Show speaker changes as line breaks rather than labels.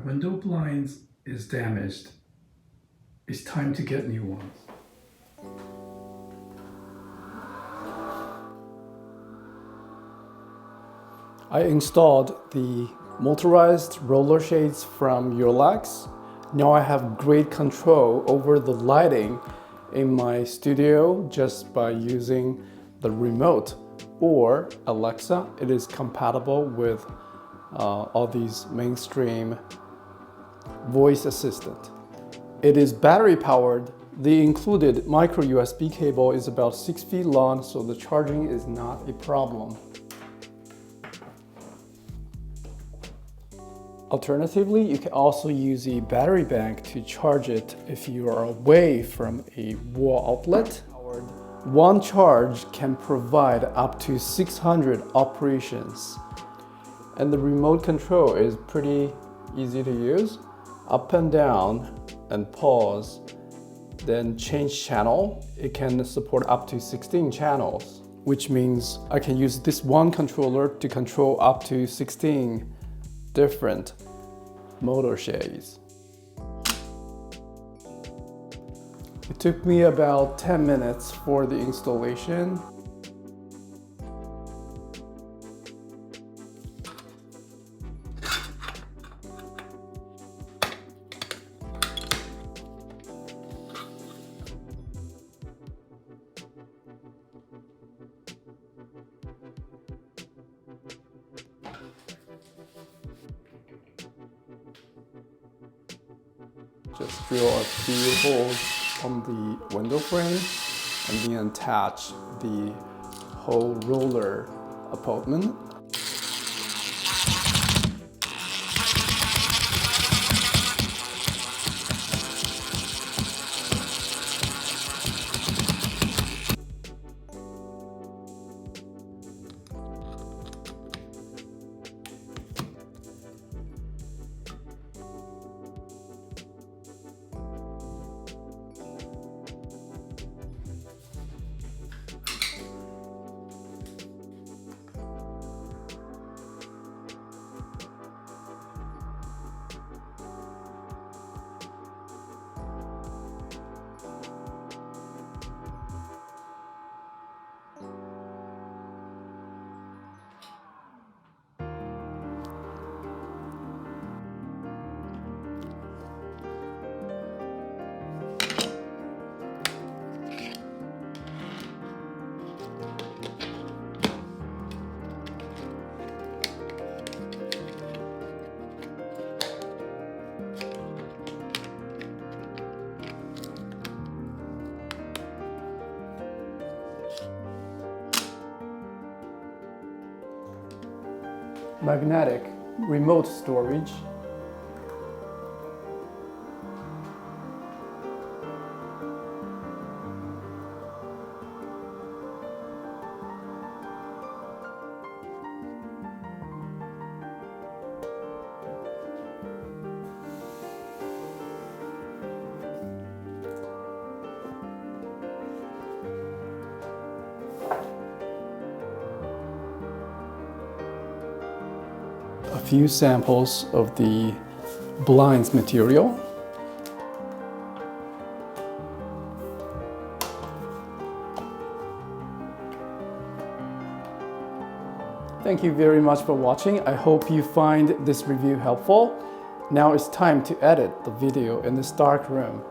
window blinds is damaged. It's time to get new ones. I installed the motorized roller shades from Yoolax. Now I have great control over the lighting in my studio just by using the remote or Alexa. It is compatible with all these mainstream voice assistant. It is battery powered. The included micro USB cable is about 6 feet long, so the charging is not a problem. Alternatively, you can also use a battery bank to charge it if you are away from a wall outlet. One charge can provide up to 600 operations. And the remote control is pretty easy to use. Up and down and pause, then change channel. It can support up to 16 channels, which means I can use this one controller to control up to 16 different motor shades. It took me about 10 minutes for the installation. Just drill a few holes on the window frame and then attach the whole roller abutment. Magnetic remote storage. A few samples of the blinds material. Thank you very much for watching. I hope you find this review helpful. Now it's time to edit the video in this dark room.